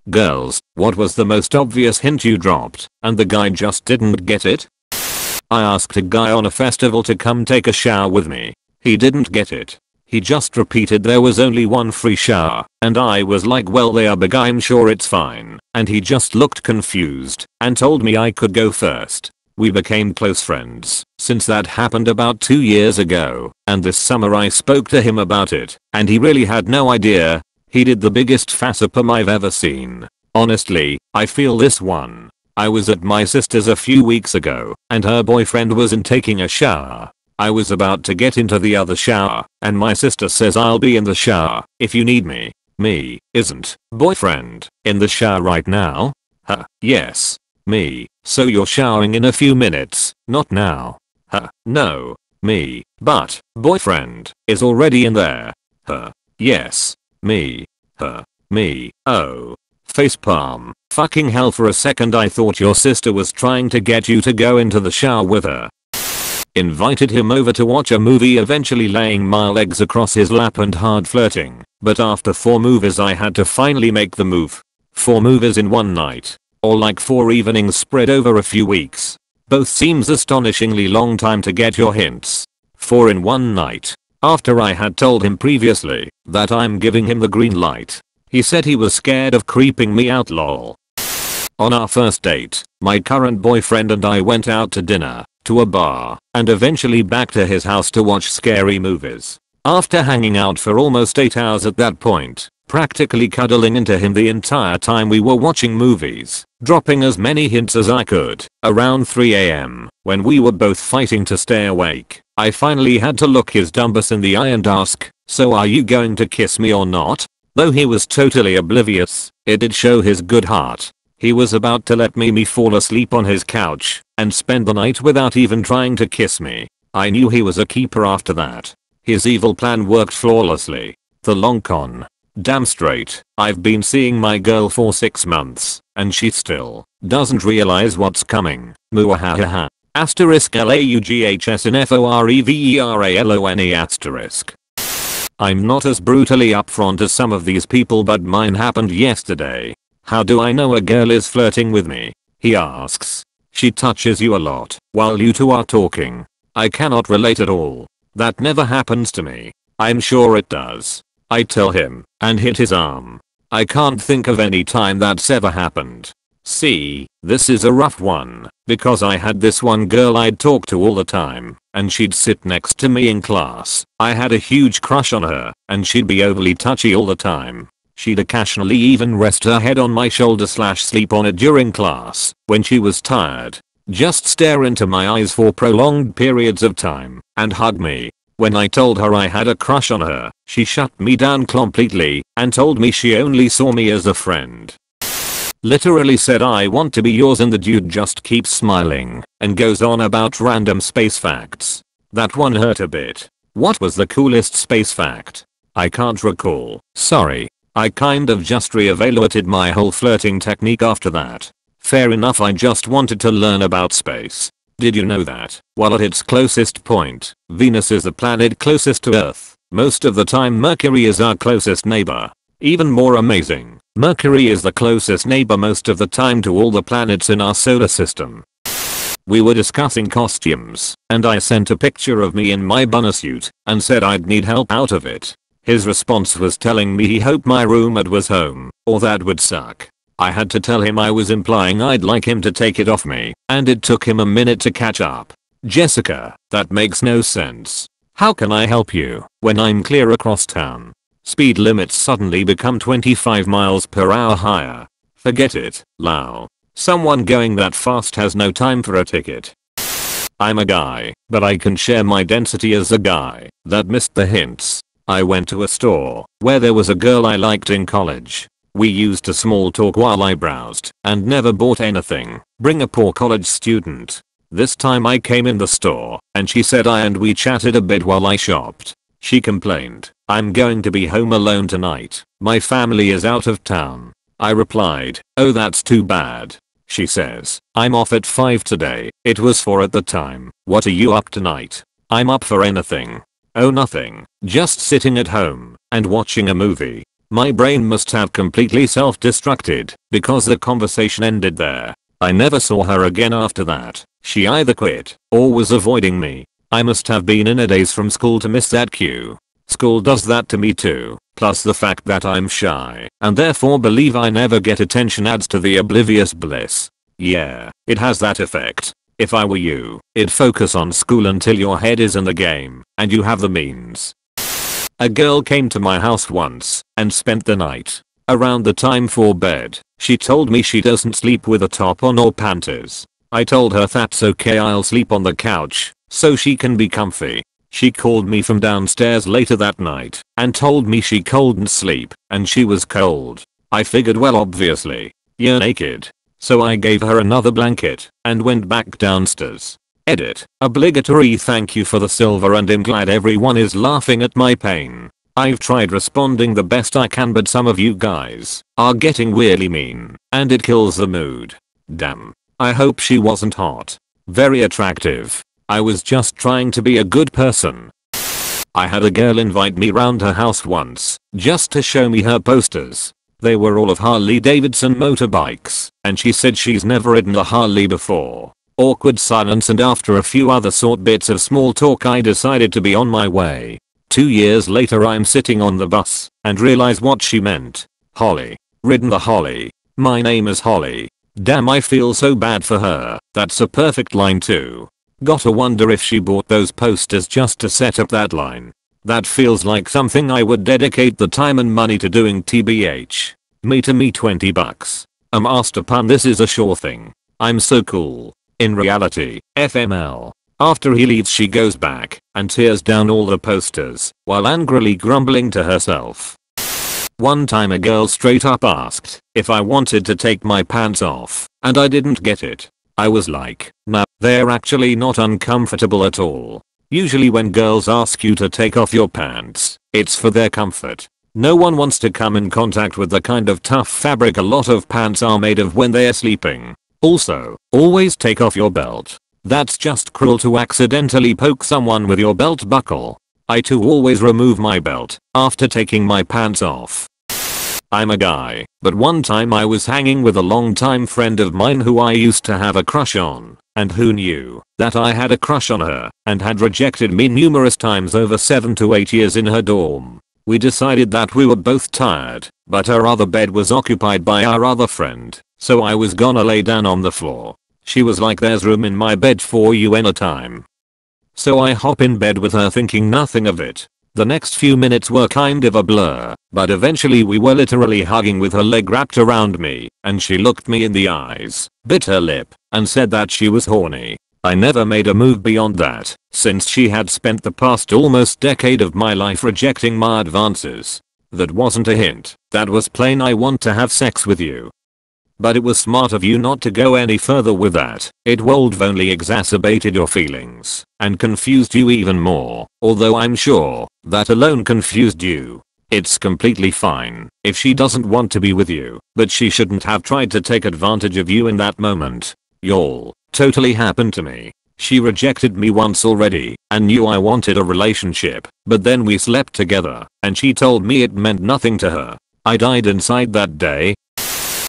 Girls, what was the most obvious hint you dropped and the guy just didn't get it? I asked a guy on a festival to come take a shower with me. He didn't get it. He just repeated there was only one free shower, and I was like, well, they are big, I'm sure it's fine, and he just looked confused and told me I could go first. We became close friends since that happened about 2 years ago, and this summer I spoke to him about it, and he really had no idea. He did the biggest facepalm I've ever seen. Honestly, I feel this one. I was at my sister's a few weeks ago, and her boyfriend wasn't taking a shower. I was about to get into the other shower, and my sister says, I'll be in the shower if you need me. Me, isn't boyfriend in the shower right now? Yes. Me, so you're showering in a few minutes, not now. No. Me, but boyfriend is already in there. Yes. Me. Me. Oh. Facepalm. Fucking hell, for a second I thought your sister was trying to get you to go into the shower with her. Invited him over to watch a movie, eventually laying my legs across his lap and hard flirting, but after 4 movies I had to finally make the move. 4 movies in one night. Or like 4 evenings spread over a few weeks. Both seems astonishingly long time to get your hints. 4 in one night. After I had told him previously that I'm giving him the green light. He said he was scared of creeping me out, lol. On our first date, my current boyfriend and I went out to dinner, to a bar, and eventually back to his house to watch scary movies. After hanging out for almost 8 hours at that point, practically cuddling into him the entire time we were watching movies, dropping as many hints as I could, around 3 AM, when we were both fighting to stay awake, I finally had to look his dumbass in the eye and ask, so are you going to kiss me or not? Though he was totally oblivious, it did show his good heart. He was about to let me fall asleep on his couch and spend the night without even trying to kiss me. I knew he was a keeper after that. His evil plan worked flawlessly. The long con. Damn straight, I've been seeing my girl for 6 months, and she still doesn't realize what's coming. Muahaha. *LAUGHSNFOREVERALONE*. I'm not as brutally upfront as some of these people, but mine happened yesterday. How do I know a girl is flirting with me? He asks. She touches you a lot while you two are talking. I cannot relate at all. That never happens to me. I'm sure it does. I tell him and hit his arm. I can't think of any time that's ever happened. See, this is a rough one, because I had this one girl I'd talk to all the time, and she'd sit next to me in class. I had a huge crush on her, and she'd be overly touchy all the time. She'd occasionally even rest her head on my shoulder / sleep on it during class when she was tired. Just stare into my eyes for prolonged periods of time and hug me. When I told her I had a crush on her, she shut me down completely and told me she only saw me as a friend. Literally said, I want to be yours, and the dude just keeps smiling and goes on about random space facts. That one hurt a bit. What was the coolest space fact? I can't recall. Sorry. I kind of just reevaluated my whole flirting technique after that. Fair enough, I just wanted to learn about space. Did you know that, while at its closest point, Venus is the planet closest to Earth, most of the time Mercury is our closest neighbor. Even more amazing, Mercury is the closest neighbor most of the time to all the planets in our solar system. We were discussing costumes, and I sent a picture of me in my bunny suit and said I'd need help out of it. His response was telling me he hoped my roommate was home, or that would suck. I had to tell him I was implying I'd like him to take it off me, and it took him a minute to catch up. Jessica, that makes no sense. How can I help you when I'm clear across town? Speed limits suddenly become 25 miles per hour higher. Forget it, Lau. Someone going that fast has no time for a ticket. I'm a guy, but I can share my density as a guy that missed the hints. I went to a store where there was a girl I liked in college. We used to small talk while I browsed and never bought anything. Bring a poor college student. This time I came in the store and she said hi and we chatted a bit while I shopped. She complained, I'm going to be home alone tonight. My family is out of town. I replied, oh, that's too bad. She says, I'm off at 5 today. It was 4 at the time. What are you up tonight? I'm up for anything. Oh, nothing. Just sitting at home and watching a movie. My brain must have completely self-destructed because the conversation ended there. I never saw her again after that. She either quit or was avoiding me. I must have been in a daze from school to miss that cue. School does that to me too, plus the fact that I'm shy and therefore believe I never get attention adds to the oblivious bliss. Yeah, it has that effect. If I were you, it'd focus on school until your head is in the game and you have the means. A girl came to my house once and spent the night. Around the time for bed, she told me she doesn't sleep with a top on or panties. I told her that's okay, I'll sleep on the couch so she can be comfy. She called me from downstairs later that night and told me she couldn't sleep and she was cold. I figured, well, obviously, you're naked. So I gave her another blanket and went back downstairs. Edit. Obligatory thank you for the silver and I'm glad everyone is laughing at my pain. I've tried responding the best I can, but some of you guys are getting weirdly mean and it kills the mood. Damn. I hope she wasn't hot. Very attractive. I was just trying to be a good person. I had a girl invite me round her house once just to show me her posters. They were all of Harley Davidson motorbikes and she said she's never ridden a Harley before. Awkward silence, and after a few other bits of small talk I decided to be on my way. 2 years later I'm sitting on the bus and realize what she meant. Holly. Ridden the Holly. My name is Holly. Damn, I feel so bad for her. That's a perfect line too. Gotta wonder if she bought those posters just to set up that line. That feels like something I would dedicate the time and money to doing, tbh. Me to me $20. A master pun, this is a sure thing. I'm so cool. In reality, FML. After he leaves she goes back and tears down all the posters while angrily grumbling to herself. One time a girl straight up asked if I wanted to take my pants off and I didn't get it. I was like, nah, they're actually not uncomfortable at all. Usually when girls ask you to take off your pants, it's for their comfort. No one wants to come in contact with the kind of tough fabric a lot of pants are made of when they're sleeping. Also, always take off your belt. That's just cruel to accidentally poke someone with your belt buckle. I too always remove my belt after taking my pants off. I'm a guy, but one time I was hanging with a longtime friend of mine who I used to have a crush on, and who knew that I had a crush on her and had rejected me numerous times over 7 to 8 years in her dorm. We decided that we were both tired, but her other bed was occupied by our other friend, so I was gonna lay down on the floor. She was like, there's room in my bed for you anytime. So I hop in bed with her thinking nothing of it. The next few minutes were kind of a blur, but eventually we were literally hugging with her leg wrapped around me, and she looked me in the eyes, bit her lip, and said that she was horny. I never made a move beyond that, since she had spent the past almost decade of my life rejecting my advances. That wasn't a hint, that was plain I want to have sex with you. But it was smart of you not to go any further with that. It would have only exacerbated your feelings and confused you even more, although I'm sure that alone confused you. It's completely fine if she doesn't want to be with you, but she shouldn't have tried to take advantage of you in that moment. Y'all, totally happened to me. She rejected me once already and knew I wanted a relationship, but then we slept together and she told me it meant nothing to her. I died inside that day.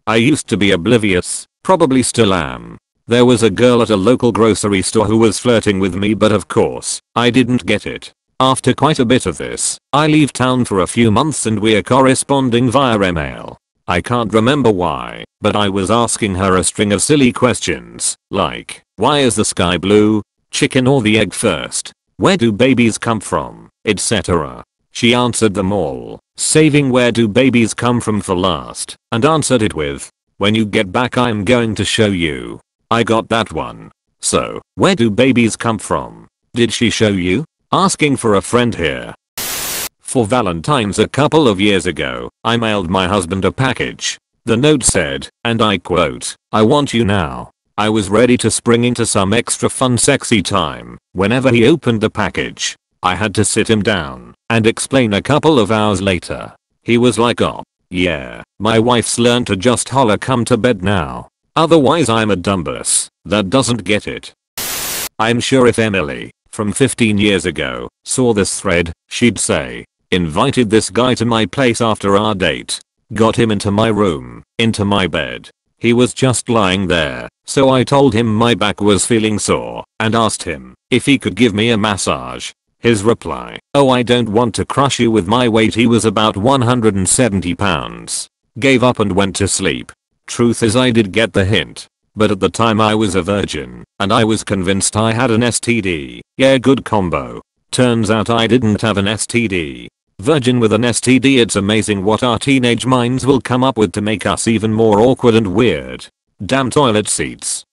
I used to be oblivious, probably still am. There was a girl at a local grocery store who was flirting with me, but of course, I didn't get it. After quite a bit of this, I leave town for a few months and we are corresponding via email. I can't remember why, but I was asking her a string of silly questions, like, why is the sky blue? Chicken or the egg first? Where do babies come from? Etc. She answered them all, saving where do babies come from for last, and answered it with, when you get back I'm going to show you. I got that one. So, where do babies come from? Did she show you? Asking for a friend here. For Valentine's a couple of years ago, I mailed my husband a package. The note said, and I quote, I want you now. I was ready to spring into some extra fun sexy time. Whenever he opened the package, I had to sit him down and explain a couple of hours later. He was like, oh, yeah, my wife's learned to just holler come to bed now. Otherwise I'm a dumbass that doesn't get it. I'm sure if Emily, from 15 years ago, saw this thread, she'd say, Invited this guy to my place after our date. Got him into my room, into my bed. He was just lying there, so I told him my back was feeling sore and asked him if he could give me a massage. His reply, "Oh, I don't want to crush you with my weight." He was about 170 pounds. Gave up and went to sleep. Truth is I did get the hint. But at the time I was a virgin, and I was convinced I had an STD. Yeah, good combo. Turns out I didn't have an STD. Virgin with an STD. It's amazing what our teenage minds will come up with to make us even more awkward and weird. Damn toilet seats.